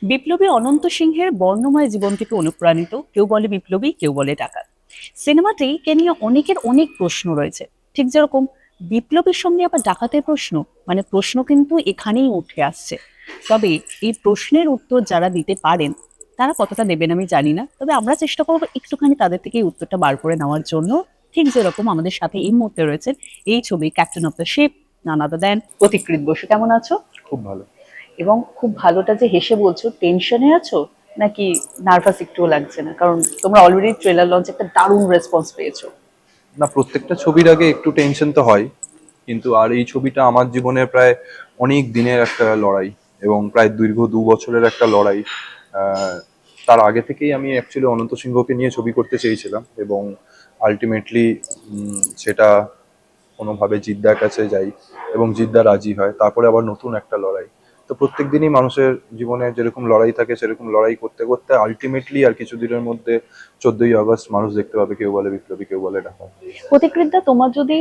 বিপ্লবী অনন্ত সিংহের বর্ণময় জীবন থেকে অনুপ্রাণিত, কেউ বলে বিপ্লবী, কেউ বলে ডাকাত। সিনেমাটিকে নিয়ে অনেকের অনেক প্রশ্ন রয়েছে। ঠিক যেরকম বিপ্লবীর সঙ্গে আবার ডাকাতের প্রশ্ন, মানে প্রশ্ন কিন্তু এখানেই উঠে আসছে। তবে এই প্রশ্নের উত্তর যারা দিতে পারেন তারা কতটা দেবেন আমি জানি না, তবে আমরা চেষ্টা করবো একটুখানি তাদের থেকে এই উত্তরটা বার করে নেওয়ার জন্য। ঠিক যেরকম আমাদের সাথে এই মুহূর্তে রয়েছেন এই ছবি ক্যাপ্টেন অফ দ্য শিপ, নান আদার দেন পথিকৃৎ বসু। কেমন আছো? খুব ভালো। এবং খুব ভালোটা যে হেসে বলছো, টেনশনে আছো নাকি নার্ভাস একটুও লাগছে না? কারণ তোমরা অলরেডি ট্রেলার লঞ্চ একটা দারুণ রেসপন্স পেয়েছো। না, প্রত্যেকটা ছবির আগে একটু টেনশন তো হয়, কিন্তু আর এই ছবিটা আমার জীবনের প্রায় অনেক দিনের একটা লড়াই এবং প্রায় দীর্ঘ 2 বছরের একটা লড়াই। আহ, তার আগে থেকেই আমি অ্যাকচুয়ালি অনন্ত সিংহকে নিয়ে ছবি করতে চেয়েছিলাম এবং আলটিমেটলি সেটা কোনোভাবে জিদ্দার কাছে যাই এবং জিদ্দা রাজি হয়, তারপরে আবার নতুন একটা লড়াই। তো প্রত্যেক দিনই মানুষের জীবনে যেরকম লড়াই থাকে সেরকম লড়াই করতে করতে আলটিমেটলি আর কিছু দিনের মধ্যে 14ই আগস্ট মানুষ দেখতে পাবে কেউ বলে বিপ্লবী, কেউ বলে ডাকাত। প্রতিকৃতদা, তোমার যদি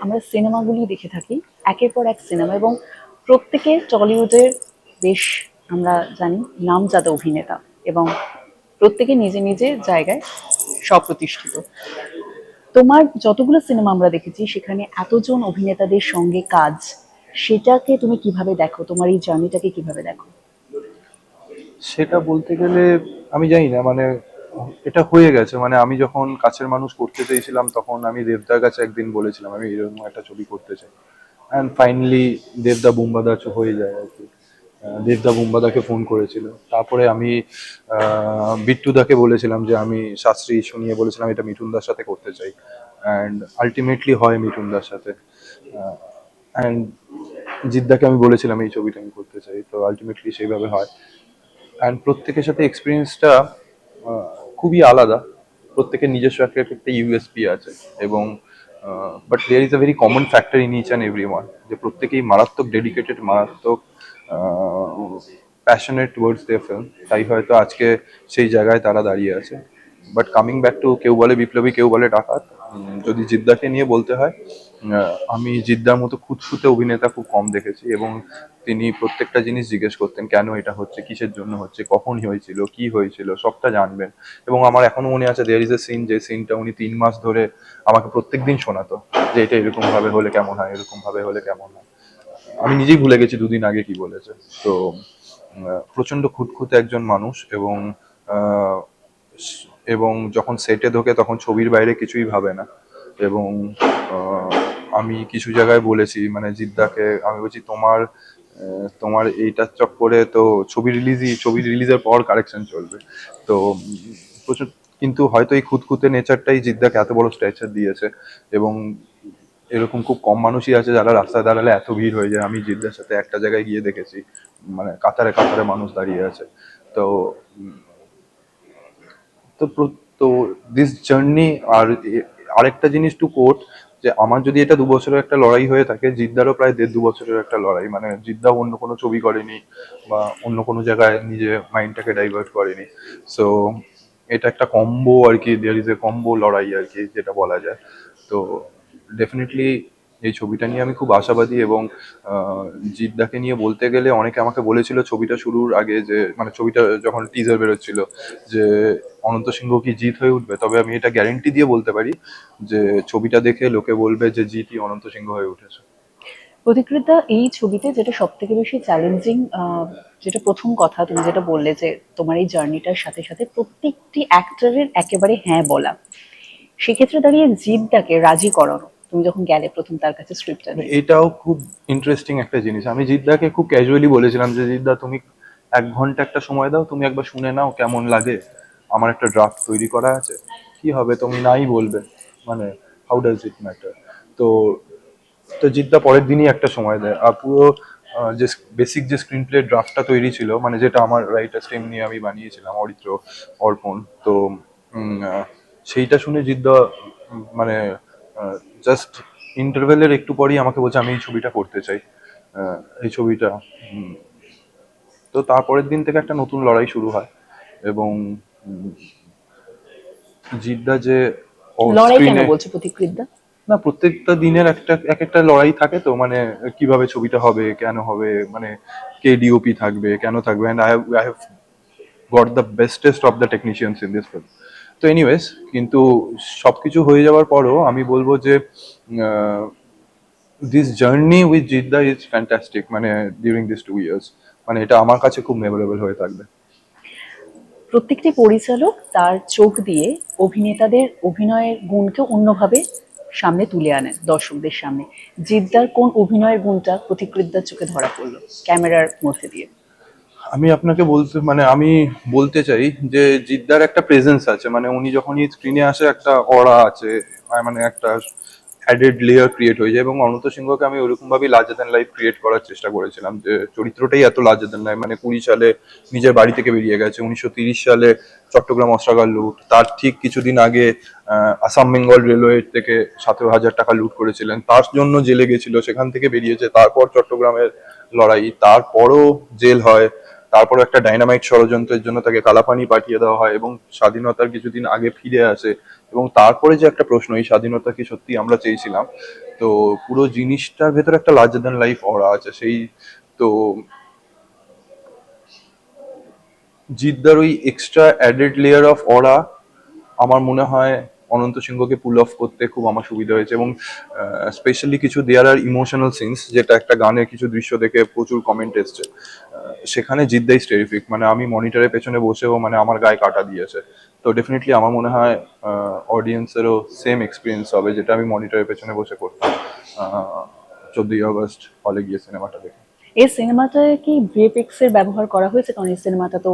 আমরা সিনেমাগুলি দেখে থাকি, একের পর এক সিনেমা, এবং প্রত্যেকে টলিউডের বেশ, আমরা জানি, নামজাদা অভিনেতা, এবং প্রত্যেকে নিজে নিজে জায়গায় স্বপ্রতিষ্ঠিত। তোমার যতগুলো সিনেমা আমরা দেখেছি সেখানে এতজন অভিনেতাদের সঙ্গে কাজ, সেটাকে তুমি কিভাবে দেখো? তোমার এই জার্নিটাকে কিভাবে দেখো? সেটা বলতে গেলে আমি জানি না, মানে এটা হয়ে গেছে। মানে আমি যখন কাছের মানুষ করতে চেয়েছিলাম তখন আমি দেবদার কাছে একদিন বলেছিলাম আমি এরকম একটা ছবি করতে চাই, অ্যান্ড ফাইনালি দেবদা বুম্বাদা হয়ে যায় আর কি। দেবদা বুম্বাদাকে ফোন করেছিল, তারপরে আমি বিট্টুদাকে বলেছিলাম যে আমি শাস্ত্রী শুনিয়ে বলেছিলাম এটা মিঠুনদার সাথে করতে চাই, অ্যান্ড আলটিমেটলি হয় মিঠুনদার সাথে। অ্যান্ড জিদ্দাকে আমি বলেছিলাম এই ছবিটা আমি করতে চাই, তো আলটিমেটলি সেইভাবে হয়। অ্যান্ড প্রত্যেকের সাথে এক্সপিরিয়েন্সটা খুবই আলাদা। প্রত্যেকের নিজস্ব একটা একটা ইউএসপি আছে এবং but there is a very common factor in each and every one, যে প্রত্যেকেই মারাত্মক ডেডিকেটেড, মারাত্মক প্যাশনেট টুয়ার্ডস দেয়ার ফিল্ম। তাই হয়তো আজকে সেই জায়গায় তারা দাঁড়িয়ে আছে। বাট কামিং ব্যাক টু কেউ বলে বিপ্লবী, কেউ বলে ডাকাত, যদি জিদ্দাকে নিয়ে বলতে হয়, আমি জিদ্দার মতো খুঁতখুঁতে অভিনেতা খুব কম দেখেছি এবং তিনি প্রত্যেকটা জিনিস জিজ্ঞেস করতেন কেন এটা হচ্ছে, কিসের জন্য হচ্ছে, কখন হয়েছিল, কি হয়েছিল, সবটা জানবেন। এবং আমার এখনো মনে আছে দেয়ার ইজ এ সিন, যে সিনটা উনি 3 মাস ধরে আমাকে প্রত্যেকদিন শোনাতো যে এটা এরকম ভাবে হলে কেমন হয়, এরকম ভাবে হলে কেমন হয়। আমি নিজেই ভুলে গেছি 2 দিন আগে কি বলেছে। তো প্রচন্ড খুঁতখুঁতে একজন মানুষ এবং আহ, এবং যখন সেটে ঢোকে তখন ছবির বাইরে কিছুই ভাবে না। এবং আহ, আমি কিছু জায়গায় বলেছি, মানে জিদ্দাকে আমি বলছি তোমার এইটার চক্করে তো ছবি রিলিজের পর কারেকশন চলবে। তো প্রচুর, কিন্তু হয়তো এই খুঁতখুঁতে নেচারটাই জিদ্দাকে এত বড় স্ট্যাচার দিয়েছে। এবং এরকম খুব কম মানুষই আছে যারা রাস্তায় দাঁড়ালে এত ভিড় হয়ে যায়। আমি জিদ্দার সাথে একটা জায়গায় গিয়ে দেখেছি, মানে কাতারে কাতারে মানুষ দাঁড়িয়ে আছে। তো তো তো দিস জার্নি। আর আরেকটা জিনিস টু কোট, যে আমার যদি এটা 2 বছরের একটা লড়াই হয়ে থাকে, জিদ্দারও প্রায় 1.5-2 বছরের একটা লড়াই। মানে জিদ্দা অন্য কোনো ছবি করেনি বা অন্য কোনো জায়গায় নিজে মাইন্ডটাকে ডাইভার্ট করেনি। সো এটা একটা কম্বো আর কি, দেয়ার ইজ এ কম্বো লড়াই আর কি, যেটা বলা যায়। তো ডেফিনেটলি এই ছবিটা নিয়ে আমি খুব আশাবাদী। এবং আহ, জিদ্দাকে নিয়ে বলতে গেলে অনেকে আমাকে বলেছিল ছবিটা শুরুর আগে, যে মানে ছবিটা যখন টিজার বেরোচ্ছিল, যে অনন্ত সিংহ কি জিৎ হয়ে উঠবে, তবে আমি এটা গ্যারেন্টি দিয়ে বলতে পারি যে ছবিটা দেখে লোকে বলবে যে জিৎই অনন্ত সিংহ হয়ে উঠেছে। প্রতিকৃতা, এই ছবিতে যেটা সব থেকে বেশি চ্যালেঞ্জিং, যেটা প্রথম কথা তুমি যেটা বললে, যে তোমার এই জার্নিটার সাথে সাথে প্রত্যেকটি অ্যাক্টরের একেবারে হ্যাঁ বলা, সেক্ষেত্রে দাঁড়িয়ে জিদ্দাকে রাজি করানো, তুমি যখন গেলে প্রথম তার কাছে স্ক্রিপ্টটা নিয়ে। এটাও খুব ইন্টারেস্টিং একটা জিনিস। আমি জিদ্দাকে খুব ক্যাজুয়ালি বলেছিলাম যে জিদ্দা তুমি 1 ঘন্টা একটা সময় দাও, তুমি একবার শুনে নাও কেমন লাগে, আমার একটা ড্রাফট তৈরি করা আছে, কি হবে তুমি নাই বলবে, মানে হাউ ডাজ ইট ম্যাটার। তো তো জিদ্দা পরের দিনই একটা সময় দেয়, আর পুরো যে বেসিক যে স্ক্রিন প্লে ড্রাফটটা তৈরি ছিল, মানে যেটা আমার রাইটার স্ট্রিম নিয়ে আমি বানিয়েছিলাম অরিত্র অর্পণ। তো সেইটা শুনে জিদ্দা মানে জাস্ট ইন্টারভেলের একটু পরেই আমাকে বলছে আমি এই ছবিটা করতে চাই। এই ছবিটা উম, তো তারপরের দিন থেকে একটা নতুন লড়াই শুরু হয়। এবং উম, জিদ্দা যে লড়াই কেন স্ক্রিনে, বলছো প্রতিকৃতদা? না প্রত্যেকটা দিনের একটা এক একটা লড়াই থাকে, তো মানে কিভাবে ছবিটা হবে, কেন হবে, মানে কে ডিওপি থাকবে, কেন থাকবে, and I have got the bestest of the technicians in this film. তো এনিওয়েজ, কিন্তু সবকিছু হয়ে যাওয়ার পরও আমি বলবো যে this journey with Jeddah is fantastic, মানে ডিউরিং দিস 2 ইয়ার্স, মানে এটা আমার কাছে খুব মেমোরেবল হয়ে থাকবে। প্রত্যেকটি পরিচালক তার চোখ দিয়ে অভিনেতাদের অভিনয়ের গুণকে অন্যভাবে সামনে তুলে আনেন দর্শকদের সামনে। জিদ্দার কোন অভিনয়ের গুণটা প্রতিকৃতদার চোখে ধরা পড়লো ক্যামেরার মধ্যে দিয়ে? আমি আপনাকে বলতে মানে আমি বলতে চাই যে জিদ্দার একটা প্রেজেন্স আছে, মানে উনি যখনই স্ক্রিনে আসে একটা অরা আছে, মানে একটা অ্যাডেড লেয়ার ক্রিয়েট হয়ে যায়। এবং অনন্ত সিংহকে আমি ওরকম ভাবেই লার্জার দ্যান লাইফ ক্রিয়েট করার চেষ্টা করেছিলাম, যে চরিত্রটাই এত লার্জার দ্যান লাইফ। মানে 20 সালে নিজের বাড়ি থেকে বেরিয়ে গেছে, 1930 সালে চট্টগ্রাম অস্ত্রাগার লুট, তার ঠিক কিছুদিন আগে আসাম বেঙ্গল রেলওয়ে থেকে 17,000 টাকা লুট করেছিলেন, তার জন্য জেলে গেছিল, সেখান থেকে বেরিয়েছে, তারপর চট্টগ্রামের লড়াই, তারপরও জেল হয়, তারপর একটা ডাইনামাইট ষড়যন্ত্রের জন্য তাকে কালাপানি পাঠিয়ে দেওয়া হয় এবং স্বাধীনতার কিছুদিন আগে ফিরে আসে। এবং তারপরে যে একটা প্রশ্ন, এই স্বাধীনতা কি সত্যি আমরা চেয়েছিলাম, তো পুরো জিনিসটার ভেতরে একটা লার্জার দ্যান লাইফ অরা আছে সেই। তো জিদ্দার ওই এক্সট্রা অ্যাডেড লেয়ার অফ অরা আমার মনে হয় অনন্ত সিংহকে পুল অফ করতে খুব আমার সুবিধা হয়েছে। এবং স্পেশালি কিছু দেয়ার আর ইমোশনাল সিনস, যেটা একটা গানের কিছু দৃশ্য দেখে প্রচুর কমেন্ট এসছে, সেখানে জিদ্দাই টেরিফিক, মানে আমি মনিটরের পেছনে বসেও মানে আমার গায়ে কাটা দিয়েছে। তো ডেফিনেটলি আমার মনে হয় অডিয়েন্সেরও সেম এক্সপিরিয়েন্স হবে যেটা আমি মনিটরের পেছনে বসে করতাম 14ই আগস্ট হলে গিয়ে সিনেমাটা দেখে। এই সিনেমাটায় কি ভিএফএক্স এর ব্যবহার করা হয়েছে? কারণ এই সিনেমাটা তো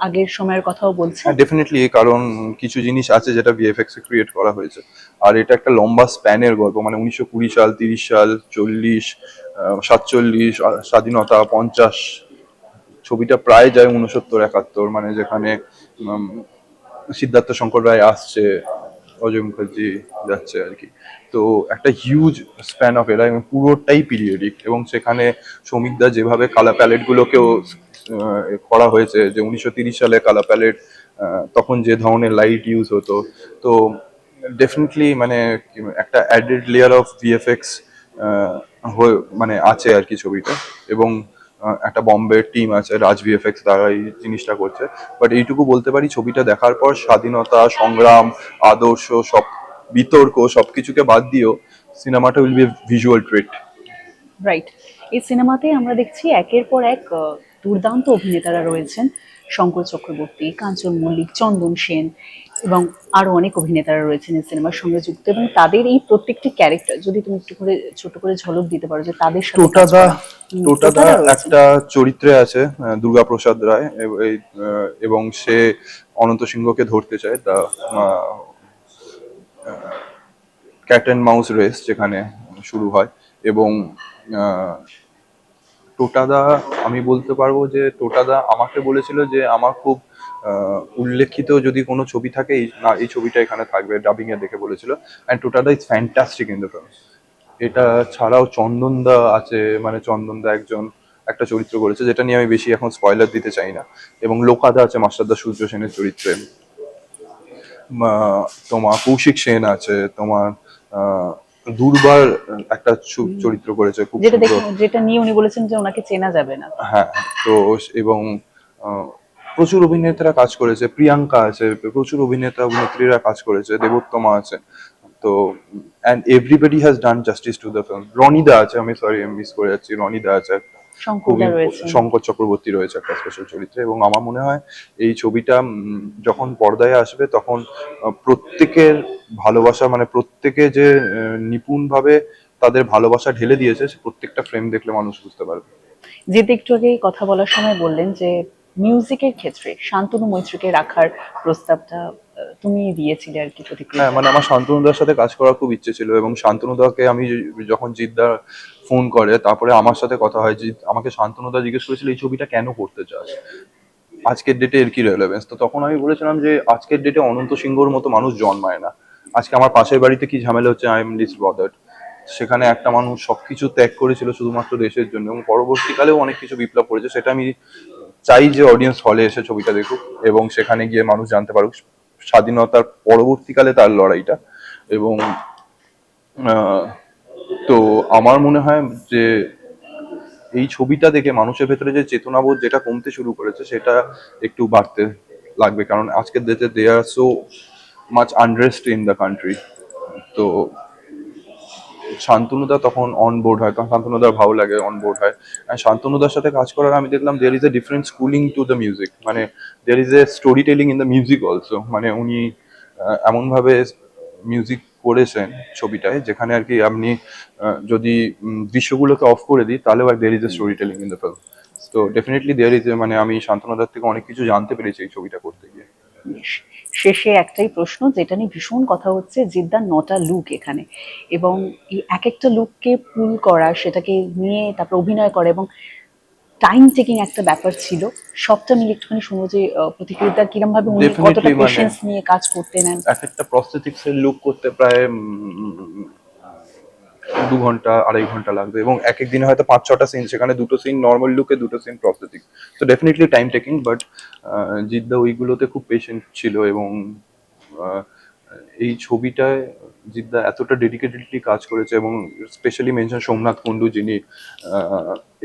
আগের সময়ের কথাও বলছে। হ্যাঁ, ডেফিনেটলি, কারণ কিছু জিনিস আছে যেটা ভিএফএক্স এ ক্রিয়েট করা হয়েছে। আর এটা একটা লম্বা স্প্যানের গল্প, মানে 1920 সাল, 30 সাল, 40, 47, স্বাধীনতা, 50, ছবিটা প্রায় যায় 69, 71, মানে যেখানে উম, সিদ্ধার্থ শঙ্কর রায় আসছে, অজয় মুখার্জি যাচ্ছে আর কি। তো একটা হিউজ স্প্যান অফ এরা এবং পুরোটাই পিরিয়ডিক। এবং সেখানে শ্রমিকদা যেভাবে কালার প্যালেট গুলোকেও করা হয়েছে, যে 1930 সালে কালার প্যালেট, তখন যে ধরনের লাইট ইউজ হতো, তো ডেফিনেটলি মানে একটা অ্যাডেড লেয়ার অফ ভিএফএক্স মানে আছে আর কি ছবিটা। এবং একটা বম্বের টিম আছে, রাজ ভিএফএক্স, তারা এই জিনিসটা করছে। বাট এইটুকু বলতে পারি, ছবিটা দেখার পর স্বাধীনতা সংগ্রাম, আদর্শ, সব বিতর্ক সবকিছুকে বাদ দিয়েও সিনেমাটা will be visual treat. Right. এই সিনেমাতে আমরা দেখছি একের পর এক দুর্দান্ত অভিনেতারা রয়েছেন। শঙ্কর চক্রবর্তী, কাঞ্চন মল্লিক, চন্দন সেন এবং আরো অনেক অভিনেতারা রয়েছেন এই সিনেমার সঙ্গে যুক্ত। এবং তাদের এই প্রত্যেকটি ক্যারেক্টার যদি তুমি একটু করে ছোট করে ঝলক দিতে পারো যে তাদের সাথে কাজ টোটাদা করা। টোটাদা টোটাদা রয়েছে। একটা চরিত্রে আছে, দুর্গাপ্রসাদ রায়, এবং সে অনন্ত সিংহকে ধরতে চায়, তা ক্যাট অ্যান্ড মাউস রেস যেখানে শুরু হয়। এবং আহ, টোটাদা, আমি বলতে পারবো যে টোটাদা আমাকে বলেছিল যে আমার খুব উল্লেখিত যদি কোনো ছবি থাকে, না এই ছবিটা এখানে থাকবে, ডাবিং এ দেখে বলেছিল। অ্যান্ড টোটাদা is fantastic in the film. এটা ছাড়াও চন্দনদা আছে, মানে চন্দনদা একজন একটা চরিত্র করেছে, যেটা নিয়ে আমি বেশি এখন স্পয়লার দিতে চাই না। এবং লোকাদা আছে মাস্টারদা সূর্য সেনের চরিত্রে, তোমার কৌশিক সেন আছে, তোমার দুর্বার একটা চরিত্র করেছে খুব যেটা সুন্দর। যেটা নিয়ে উনি বলেছেন যে ওনাকে চেনা যাবে না। হ্যাঁ, তো এবং আহ, প্রচুর অভিনেতারা কাজ করেছে, প্রিয়াঙ্কা আছে, প্রচুর অভিনেতা অভিনেত্রীরা কাজ করেছে, দেবোত্তমা আছে। তো and everybody has done justice to the film. রনিদা আছে, আমি সরি আমি মিস করে যাচ্ছি, রনিদা আছে একটা খুবই, শঙ্করদা রয়েছেন। শঙ্কর চক্রবর্তী রয়েছে একটা স্পেশাল চরিত্রে। এবং আমার মনে হয় এই ছবিটা যখন পর্দায় আসবে তখন প্রত্যেকের ভালোবাসা, মানে প্রত্যেকে যে নিপুণভাবে তাদের ভালোবাসা ঢেলে দিয়েছে, সে প্রত্যেকটা ফ্রেম দেখলে মানুষ বুঝতে পারবে। যেটা একটু আগে কথা বলার সময় বললেন যে মিউজিকের ক্ষেত্রে শান্তনু মৈত্রীকে রাখার প্রস্তাবটা তুমি দিয়েছিলে আর কি প্রতিক্রিয়া। হ্যাঁ, মানে আমার শান্তনুদার সাথে কাজ করার খুব ইচ্ছে ছিল। এবং শান্তনুদাকে আমি যখন জিদ্দা ফোন করে তারপরে আমার সাথে কথা হয়, যে আমাকে শান্তনুদা জিজ্ঞেস করেছিল এই ছবিটা কেন করতে চাস, আজকের ডেটে এর কি রেলেভেন্স। তো তখন আমি বলেছিলাম যে আজকের ডেটে অনন্ত সিংহর মতো মানুষ জন্মায় না। আজকে আমার পাশের বাড়িতে কি ঝামেলা হচ্ছে, আই এম লিস্ট বদার্ড। সেখানে একটা মানুষ সবকিছু ত্যাগ করেছিল শুধুমাত্র দেশের জন্য, এবং পরবর্তীকালেও অনেক কিছু বিপ্লব করেছে। সেটা আমি চাই যে অডিয়েন্স হলে এসে ছবিটা দেখুক এবং সেখানে গিয়ে মানুষ জানতে পারুক স্বাধীনতার পরবর্তীকালে তার লড়াইটা। এবং আহ, তো আমার মনে হয় যে এই ছবিটা দেখে মানুষের ভেতরে যে চেতনাবোধ যেটা কমতে শুরু করেছে সেটা একটু বাড়তে লাগবে, কারণ আজকের ডেটে they are so much unrest in the country. তো শান্তনুদা তখন অন বোর্ড হয়, তখন শান্তনুদার ভালো লাগে, অন বোর্ড হয়। আর শান্তনুদার সাথে কাজ করার আমি দেখলাম there is a different schooling to the music, মানে there is a story telling in the music also. মানে উনি এমনভাবে মিউজিক করেছেন ছবিটায় যেখানে আর কি আপনি যদি দৃশ্যগুলোকে অফ করে দিই তাহলেও there is a story telling in the film. তো ডেফিনেটলি দেয়ার ইজ এ, মানে আমি শান্তনুদার থেকে অনেক কিছু জানতে পেরেছি এই ছবিটা করতে গিয়ে। বেশ। শেষে একটাই প্রশ্ন যেটা নিয়ে ভীষণ কথা হচ্ছে, জিদ্দার 9টা লুক এখানে, এবং এই এক একটা লুককে পুল করা, সেটাকে নিয়ে তারপর অভিনয় করা, এবং টাইম টেকিং একটা ব্যাপার ছিল। সবটা মিলে একটুখানি শুনবো যে প্রতিক্রিয়া কিরম ভাবে উনি কতটা ডেফিনেটলি মানে পেশেন্স নিয়ে কাজ করতে নেন। এক একটা প্রস্থেটিক্স এর লুক করতে প্রায় 2 ঘন্টা 2.5 ঘন্টা লাগবে, এবং এক এক দিনে হয়তো 5-6টা সিন, সেখানে 2টো সিন নর্মাল লুকে, 2টো সিন প্রস্থেটিক। তো ডেফিনেটলি টাইম টেকিং, বাট জিদ্দা ওইগুলোতে খুব পেশেন্ট ছিল। এবং আহ, এই ছবিটায় জিদ্দা এতটা ডেডিকেটেডলি কাজ করেছে, এবং স্পেশালি মেনশন সোমনাথ কুন্ডু, যিনি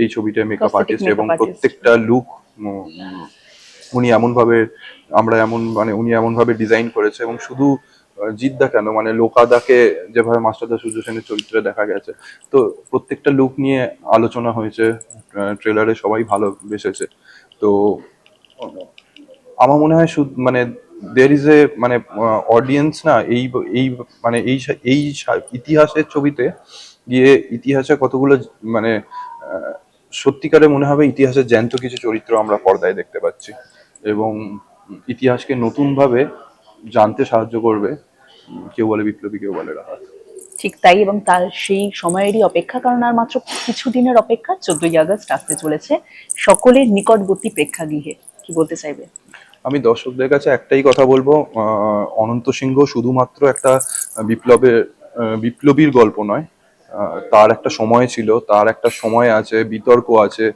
এই ছবিটায় মেকআপ Prosthetic আর্টিস্ট, এবং makeup artist। প্রত্যেকটা লুক উনি এমন ভাবে, আমরা এমন মানে উনি এমন ভাবে ডিজাইন করেছে। এবং শুধু জিদ্দা কেন, মানে লোকাদাকে যেভাবে মাস্টারদা সূর্য সেনের চরিত্রে দেখা গেছে, তো প্রত্যেকটা লুক নিয়ে আলোচনা হয়েছে, ট্রেলারে সবাই ভালোবেসেছে। তো আমার মনে হয় শুধু মানে দের ইজ এ মানে অডিয়েন্স না, এই মানে ইতিহাসের ছবিতে গিয়ে ইতিহাসে কতগুলো মানে সত্যিকারে মনে হবে ইতিহাসের জ্যান্ত কিছু চরিত্র আমরা পর্দায় দেখতে পাচ্ছি, এবং ইতিহাসকে নতুন ভাবে জানতে সাহায্য করবে। কেউ বলে বিপ্লবী, কেউ বলে রাহাত। ঠিক তাই, এবং তার সেই সময়েরই অপেক্ষা, কারণ আর মাত্র কিছুদিনের অপেক্ষা, 14ই আগস্ট আসতে চলেছে সকলের নিকটবর্তী প্রেক্ষাগৃহে। কি বলতে চাইবে? আমি দর্শকদের কাছে একটাই কথা বলবো, অনন্ত সিংহ শুধুমাত্র একটা বিপ্লবীর গল্প নয়। তার একটা সময় ছিল, তার একটা সময় আছে, বিতর্ক আছে,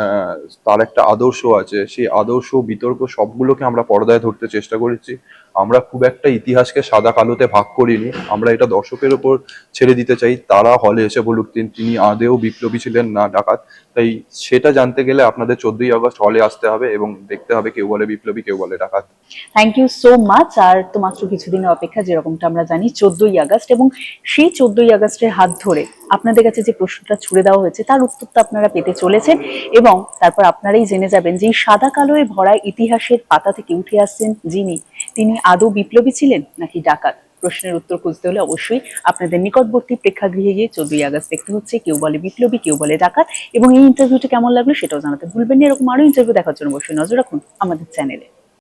আহ, তার একটা আদর্শ আছে। সেই আদর্শ বিতর্ক সবগুলোকে আমরা পর্দায় ধরতে চেষ্টা করেছি। আমরা খুব একটা ইতিহাসকে সাদা কালোতে ভাগ করিনি, আমরা এটা দর্শকের ওপর ছেড়ে দিতে চাই, তারা হলে এসে বলুক তিনি আদেও বিপ্লবী ছিলেন না ডাকাত। তাই সেটা জানতে গেলে আপনাদের 14ই আগস্ট হলে আসতে হবে এবং দেখতে হবে কেউ বলে বিপ্লবী, কেউ বলে ডাকাত। Thank you so much. আর তো মাত্র কিছুদিনের অপেক্ষা, যেরকমটা আমরা জানি 14ই আগস্ট, এবং সেই 14ই আগস্টের হাত ধরে আপনাদের কাছে যে প্রশ্নটা ছুড়ে দেওয়া হয়েছে তার উত্তরটা আপনারা পেতে চলেছেন, এবং তারপর আপনারাই জেনে যাবেন যে এই সাদা কালোয় ভরা ইতিহাসের পাতা থেকে উঠে আসছেন যিনি, তিনি আদৌ বিপ্লবী ছিলেন নাকি ডাকাত। প্রশ্নের উত্তর খুঁজতে হলে অবশ্যই আপনাদের নিকটবর্তী প্রেক্ষাগৃহে গিয়ে 14ই আগস্ট দেখতে হচ্ছে কেউ বলে বিপ্লবী, কেউ বলে ডাকাত। এবং এই ইন্টারভিউটা কেমন লাগলো সেটাও জানাতে ভুলবেন না। এরকম আরো ইন্টারভিউ দেখার জন্য অবশ্যই নজর রাখুন আমাদের চ্যানেলে।